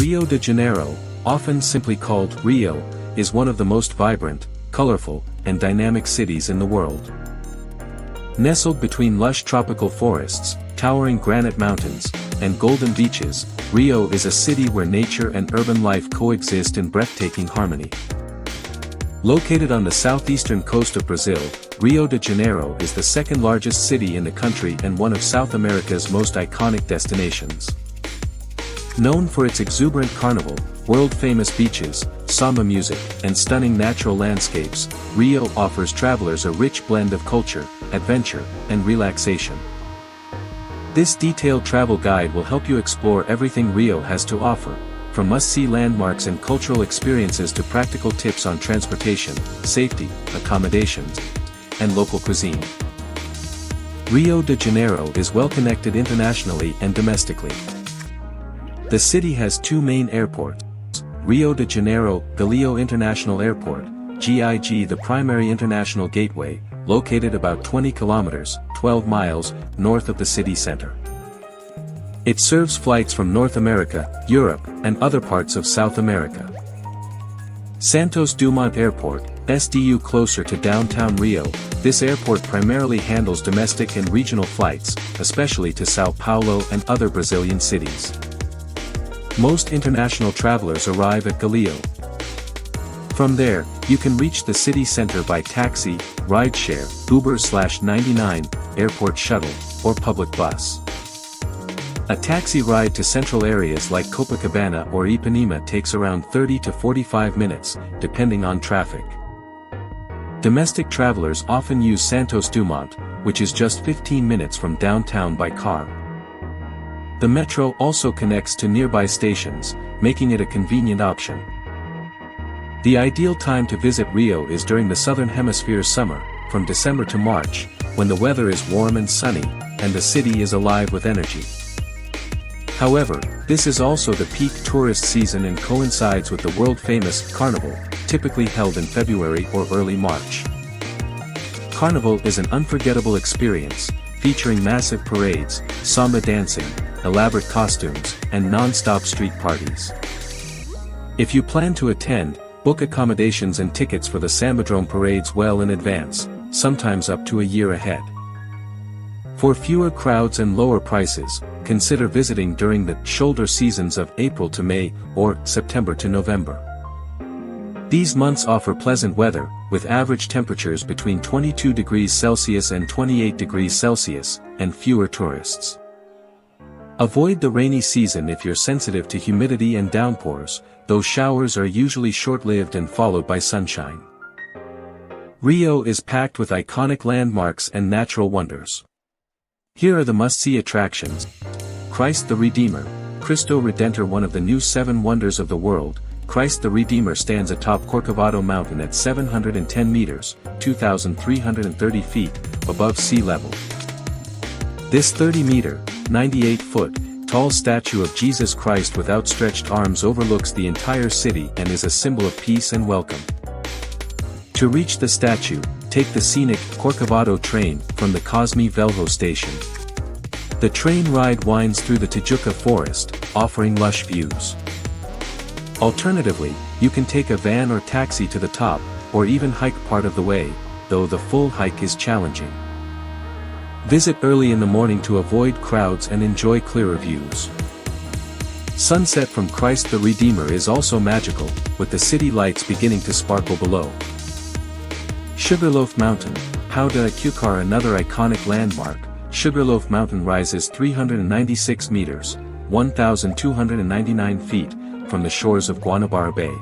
Rio de Janeiro, often simply called Rio, is one of the most vibrant, colorful, and dynamic cities in the world. Nestled between lush tropical forests, towering granite mountains, and golden beaches, Rio is a city where nature and urban life coexist in breathtaking harmony. Located on the southeastern coast of Brazil, Rio de Janeiro is the second largest city in the country and one of South America's most iconic destinations. Known for its exuberant carnival, world-famous beaches, samba music, and stunning natural landscapes, Rio offers travelers a rich blend of culture, adventure, and relaxation. This detailed travel guide will help you explore everything Rio has to offer, from must-see landmarks and cultural experiences to practical tips on transportation, safety, accommodations, and local cuisine. Rio de Janeiro is well connected internationally and domestically. The city has two main airports: Rio de Janeiro Galeão International Airport, GIG, the primary international gateway, located about 20 kilometers, 12 miles, north of the city center. It serves flights from North America, Europe, and other parts of South America. Santos Dumont Airport, SDU, closer to downtown Rio, this airport primarily handles domestic and regional flights, especially to São Paulo and other Brazilian cities. Most international travelers arrive at Galeão. From there, you can reach the city center by taxi, rideshare, Uber/99, airport shuttle, or public bus. A taxi ride to central areas like Copacabana or Ipanema takes around 30 to 45 minutes, depending on traffic. Domestic travelers often use Santos Dumont, which is just 15 minutes from downtown by car. The metro also connects to nearby stations, making it a convenient option. The ideal time to visit Rio is during the southern hemisphere summer, from December to March, when the weather is warm and sunny, and the city is alive with energy. However, this is also the peak tourist season and coincides with the world-famous Carnival, typically held in February or early March. Carnival is an unforgettable experience, featuring massive parades, samba dancing, elaborate costumes, and non-stop street parties. If you plan to attend, book accommodations and tickets for the Sambadrome parades well in advance, sometimes up to a year ahead. For fewer crowds and lower prices, consider visiting during the shoulder seasons of April to May, or September to November. These months offer pleasant weather, with average temperatures between 22 degrees Celsius and 28 degrees Celsius, and fewer tourists. Avoid the rainy season if you're sensitive to humidity and downpours, though showers are usually short-lived and followed by sunshine. Rio is packed with iconic landmarks and natural wonders. Here are the must-see attractions. Christ the Redeemer, Cristo Redentor. One of the new 7 wonders of the world, Christ the Redeemer stands atop Corcovado Mountain at 710 meters, 2,330 feet, above sea level. This 30-meter, 98-foot, tall statue of Jesus Christ with outstretched arms overlooks the entire city and is a symbol of peace and welcome. To reach the statue, take the scenic Corcovado train from the Cosme Velho station. The train ride winds through the Tijuca forest, offering lush views. Alternatively, you can take a van or taxi to the top, or even hike part of the way, though the full hike is challenging. Visit early in the morning to avoid crowds and enjoy clearer views. Sunset from Christ the Redeemer is also magical, with the city lights beginning to sparkle below. Sugarloaf Mountain, Pão de Açúcar. Another iconic landmark, Sugarloaf Mountain rises 396 meters, 1,299 feet, from the shores of Guanabara Bay.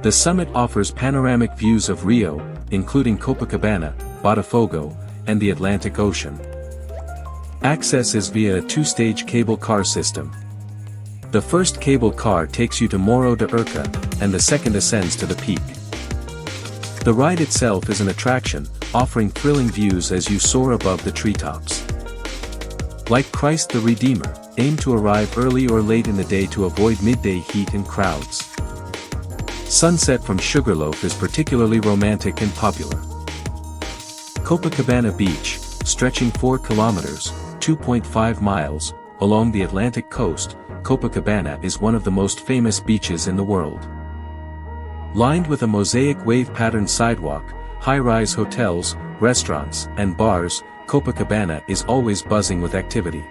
The summit offers panoramic views of Rio, including Copacabana, Botafogo, and the Atlantic Ocean. Access is via a 2-stage cable car system. The first cable car takes you to Morro de Urca, and the second ascends to the peak. The ride itself is an attraction, offering thrilling views as you soar above the treetops. Like Christ the Redeemer, aim to arrive early or late in the day to avoid midday heat and crowds. Sunset from Sugarloaf is particularly romantic and popular. Copacabana Beach, stretching 4 kilometers, 2.5 miles, along the Atlantic coast, Copacabana is one of the most famous beaches in the world. Lined with a mosaic wave-patterned sidewalk, high-rise hotels, restaurants, and bars, Copacabana is always buzzing with activity.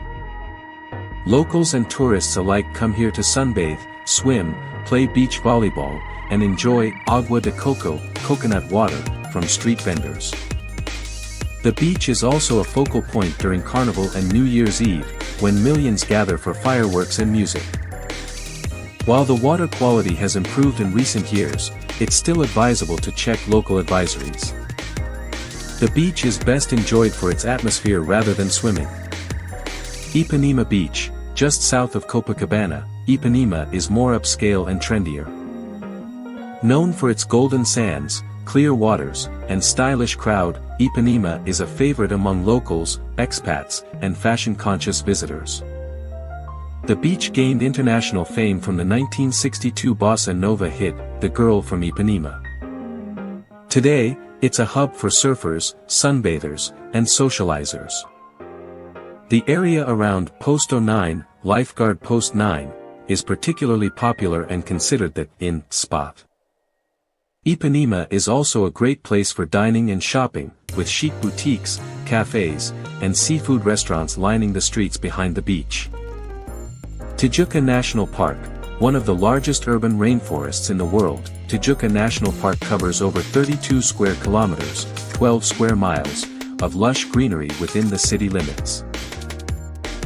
Locals and tourists alike come here to sunbathe, swim, play beach volleyball, and enjoy agua de coco, coconut water, from street vendors. The beach is also a focal point during Carnival and New Year's Eve, when millions gather for fireworks and music. While the water quality has improved in recent years, it's still advisable to check local advisories. The beach is best enjoyed for its atmosphere rather than swimming. Ipanema Beach, just south of Copacabana, Ipanema is more upscale and trendier. Known for its golden sands, clear waters, and stylish crowd, Ipanema is a favorite among locals, expats, and fashion-conscious visitors. The beach gained international fame from the 1962 bossa nova hit, The Girl from Ipanema. Today, it's a hub for surfers, sunbathers, and socializers. The area around Posto 9, Lifeguard Post 9, is particularly popular and considered the in spot. Ipanema is also a great place for dining and shopping, with chic boutiques, cafes, and seafood restaurants lining the streets behind the beach. Tijuca National Park, one of the largest urban rainforests in the world, Tijuca National Park covers over 32 square kilometers, 12 square miles, of lush greenery within the city limits.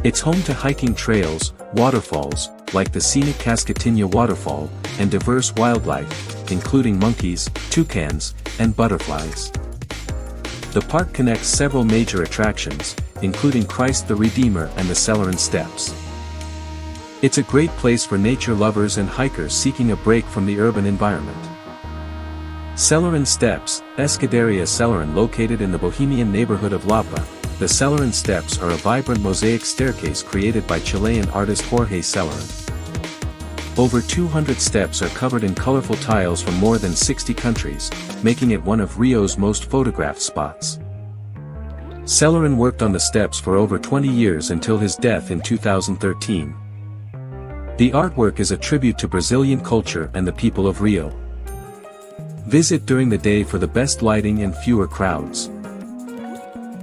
It's home to hiking trails, waterfalls, like the scenic Cascatinha waterfall, and diverse wildlife, including monkeys, toucans, and butterflies. The park connects several major attractions, including Christ the Redeemer and the Selarón Steps. It's a great place for nature lovers and hikers seeking a break from the urban environment. Selarón Steps, Escadaria Selarón located in the bohemian neighborhood of Lapa, the Selarón Steps are a vibrant mosaic staircase created by Chilean artist Jorge Selarón. Over 200 steps are covered in colorful tiles from more than 60 countries, making it one of Rio's most photographed spots. Selarón worked on the steps for over 20 years until his death in 2013. The artwork is a tribute to Brazilian culture and the people of Rio. Visit during the day for the best lighting and fewer crowds.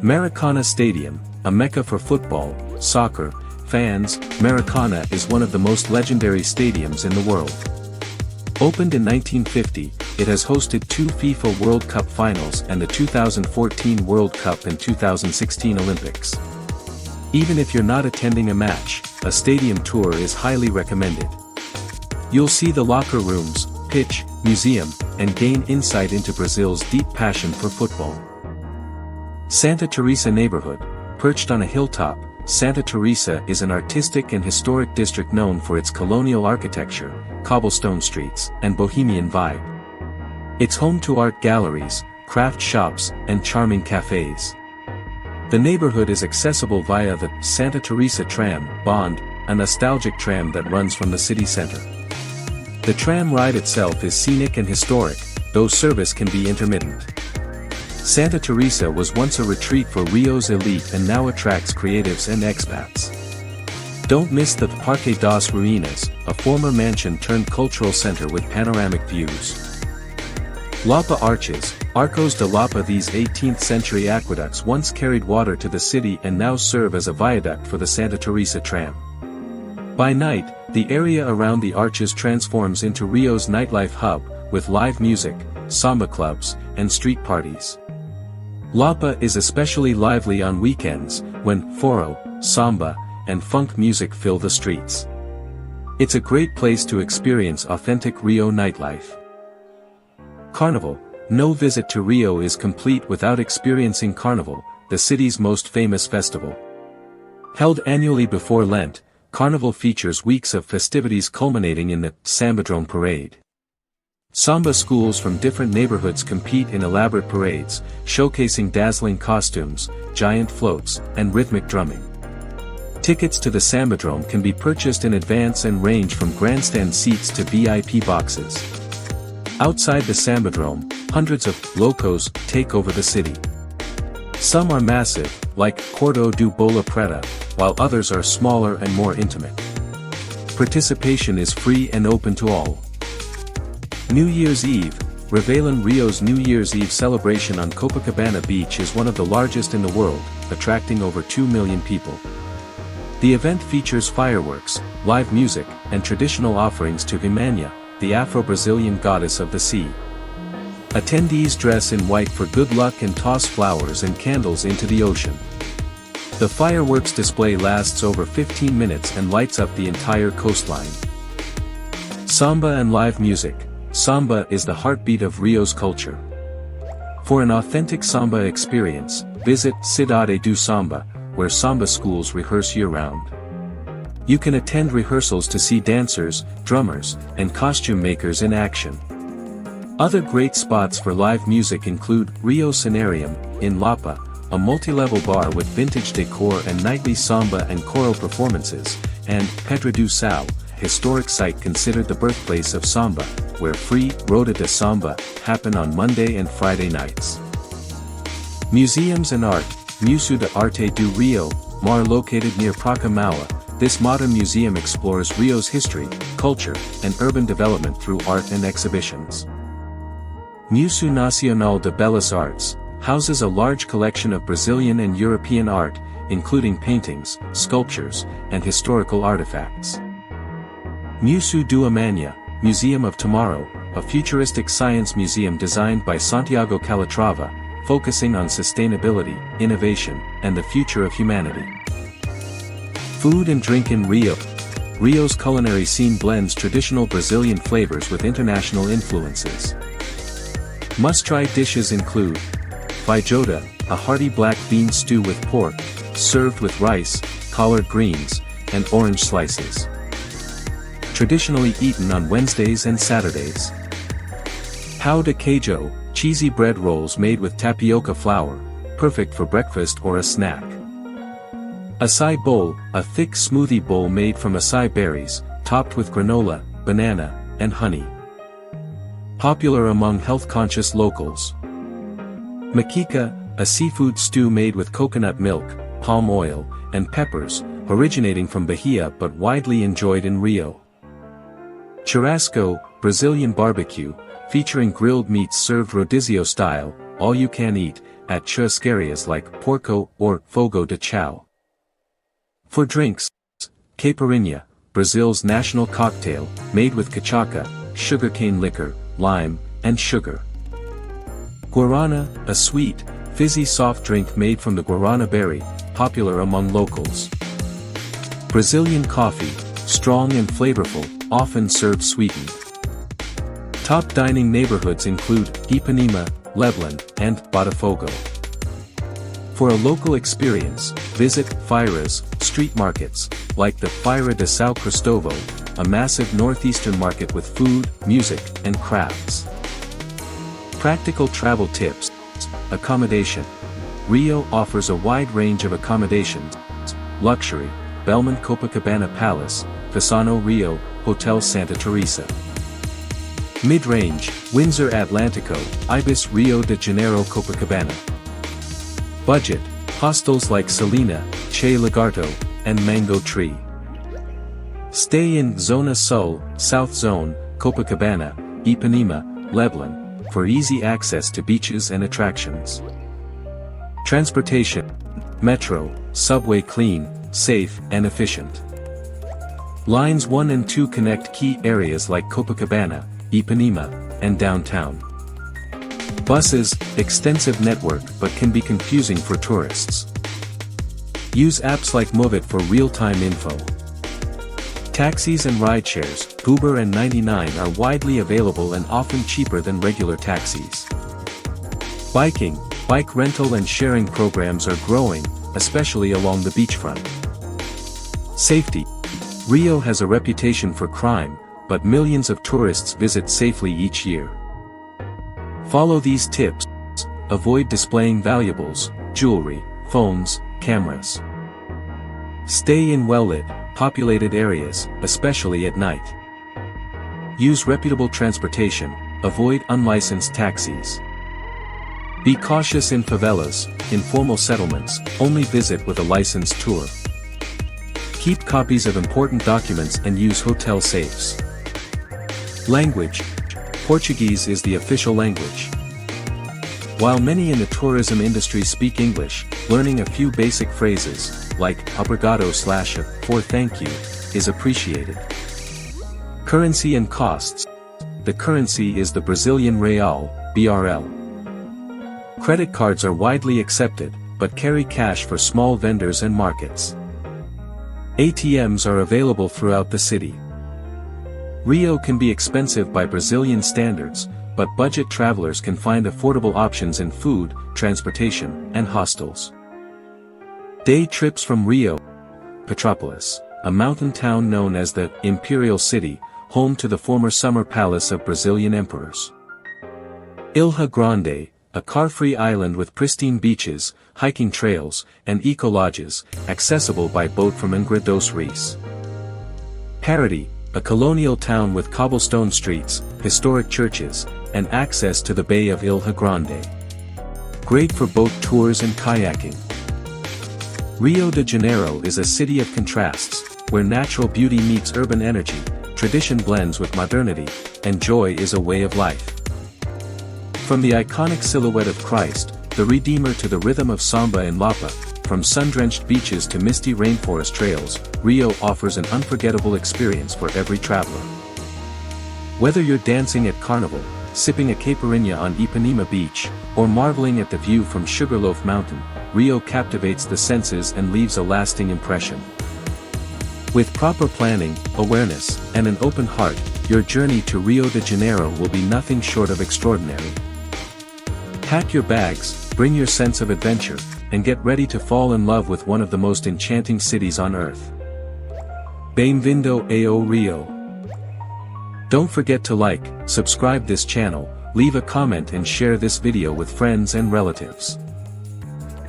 Maracana Stadium, a mecca for football, soccer, fans, Maracana is one of the most legendary stadiums in the world. Opened in 1950, it has hosted 2 FIFA World Cup finals and the 2014 World Cup and 2016 Olympics. Even if you're not attending a match, a stadium tour is highly recommended. You'll see the locker rooms, pitch, museum, and gain insight into Brazil's deep passion for football. Santa Teresa neighborhood, perched on a hilltop, Santa Teresa is an artistic and historic district known for its colonial architecture, cobblestone streets, and bohemian vibe. It's home to art galleries, craft shops, and charming cafes. The neighborhood is accessible via the Santa Teresa Tram, Bond, a nostalgic tram that runs from the city center. The tram ride itself is scenic and historic, though service can be intermittent. Santa Teresa was once a retreat for Rio's elite and now attracts creatives and expats. Don't miss the Parque das Ruínas, a former mansion turned cultural center with panoramic views. Lapa Arches, Arcos de Lapa. These 18th century aqueducts once carried water to the city and now serve as a viaduct for the Santa Teresa tram. By night, the area around the arches transforms into Rio's nightlife hub, with live music, samba clubs, and street parties. Lapa is especially lively on weekends, when forró, samba, and funk music fill the streets. It's a great place to experience authentic Rio nightlife. Carnival. No visit to Rio is complete without experiencing Carnival, the city's most famous festival. Held annually before Lent, Carnival features weeks of festivities culminating in the Sambadrome Parade. Samba schools from different neighborhoods compete in elaborate parades, showcasing dazzling costumes, giant floats, and rhythmic drumming. Tickets to the Sambadrome can be purchased in advance and range from grandstand seats to VIP boxes. Outside the Sambadrome, hundreds of locos take over the city. Some are massive, like Cordo do Bola Preta, while others are smaller and more intimate. Participation is free and open to all. New Year's Eve. Réveillon Rio's New Year's Eve celebration on Copacabana Beach is one of the largest in the world, attracting over 2 million people. The event features fireworks, live music, and traditional offerings to Imanya, the Afro-Brazilian goddess of the sea. Attendees dress in white for good luck and toss flowers and candles into the ocean. The fireworks display lasts over 15 minutes and lights up the entire coastline. Samba and live music. Samba is the heartbeat of Rio's culture. For an authentic samba experience, visit Cidade do Samba, where samba schools rehearse year-round. You can attend rehearsals to see dancers, drummers, and costume makers in action. Other great spots for live music include Rio Cenarium, in Lapa, a multi-level bar with vintage decor and nightly samba and choral performances, and Pedra do Sal, historic site considered the birthplace of samba, where free Roda de Samba happen on Monday and Friday nights. Museums and art. Museu de Arte do Rio, MAR located near Praça Mauá, this modern museum explores Rio's history, culture, and urban development through art and exhibitions. Museu Nacional de Belas Artes houses a large collection of Brazilian and European art, including paintings, sculptures, and historical artifacts. Museu do Amanhã, Museum of Tomorrow, a futuristic science museum designed by Santiago Calatrava, focusing on sustainability, innovation, and the future of humanity. Food and drink in Rio. Rio's culinary scene blends traditional Brazilian flavors with international influences. Must-try dishes include feijoada, a hearty black bean stew with pork, served with rice, collard greens, and orange slices. Traditionally eaten on Wednesdays and Saturdays. Pão de queijo, cheesy bread rolls made with tapioca flour, perfect for breakfast or a snack. Açaí bowl, a thick smoothie bowl made from açaí berries, topped with granola, banana, and honey. Popular among health-conscious locals. Maquica, a seafood stew made with coconut milk, palm oil, and peppers, originating from Bahia but widely enjoyed in Rio. Churrasco, Brazilian barbecue, featuring grilled meats served rodizio style, all you can eat, at churrascarias like Porco or Fogo de Chão. For drinks, caipirinha, Brazil's national cocktail, made with cachaça, sugarcane liquor, lime, and sugar. Guarana, a sweet, fizzy soft drink made from the guarana berry, popular among locals. Brazilian coffee, strong and flavorful, often served sweetened. Top dining neighborhoods include Ipanema, Leblon, and Botafogo. For a local experience, visit feiras, street markets, like the Feira de São Cristóvão, a massive northeastern market with food, music, and crafts. Practical travel tips. Accommodation. Rio offers a wide range of accommodations. Luxury, Belmont Copacabana Palace, Fasano Rio, Hotel Santa Teresa. Mid-range, Windsor Atlantico, Ibis Rio de Janeiro Copacabana. Budget, hostels like Selena, Che Lagarto, and Mango Tree. Stay in Zona Sul, South Zone, Copacabana, Ipanema, Leblon, for easy access to beaches and attractions. Transportation. Metro, subway clean, safe, and efficient. Lines 1 and 2 connect key areas like Copacabana, Ipanema, and downtown. Buses, extensive network but can be confusing for tourists. Use apps like Movit for real-time info. Taxis and rideshares, Uber and 99 are widely available and often cheaper than regular taxis. Biking, bike rental and sharing programs are growing, especially along the beachfront. Safety. Rio has a reputation for crime, but millions of tourists visit safely each year. Follow these tips. Avoid displaying valuables, jewelry, phones, cameras. Stay in well-lit, populated areas, especially at night. Use reputable transportation, avoid unlicensed taxis. Be cautious in favelas, informal settlements, only visit with a licensed tour. Keep copies of important documents and use hotel safes. Language. Portuguese is the official language. While many in the tourism industry speak English, learning a few basic phrases, like obrigado / for thank you, is appreciated. Currency and costs. The currency is the Brazilian real, BRL. Credit cards are widely accepted, but carry cash for small vendors and markets. ATMs are available throughout the city. Rio can be expensive by Brazilian standards, but budget travelers can find affordable options in food, transportation, and hostels. Day trips from Rio. Petrópolis, a mountain town known as the Imperial City, home to the former summer palace of Brazilian emperors. Ilha Grande, a car-free island with pristine beaches, hiking trails, and eco-lodges, accessible by boat from Angra dos Reis. Parati, a colonial town with cobblestone streets, historic churches, and access to the Bay of Ilha Grande. Great for boat tours and kayaking. Rio de Janeiro is a city of contrasts, where natural beauty meets urban energy, tradition blends with modernity, and joy is a way of life. From the iconic silhouette of Christ, the Redeemer to the rhythm of samba and Lapa, from sun-drenched beaches to misty rainforest trails, Rio offers an unforgettable experience for every traveler. Whether you're dancing at Carnival, sipping a caipirinha on Ipanema Beach, or marveling at the view from Sugarloaf Mountain, Rio captivates the senses and leaves a lasting impression. With proper planning, awareness, and an open heart, your journey to Rio de Janeiro will be nothing short of extraordinary. Pack your bags, bring your sense of adventure, and get ready to fall in love with one of the most enchanting cities on earth. Bem-vindo ao Rio. Don't forget to like, subscribe this channel, leave a comment and share this video with friends and relatives.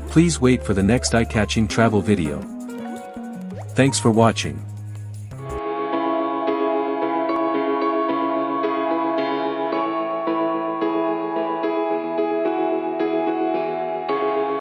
Please wait for the next eye-catching travel video. Thanks for watching.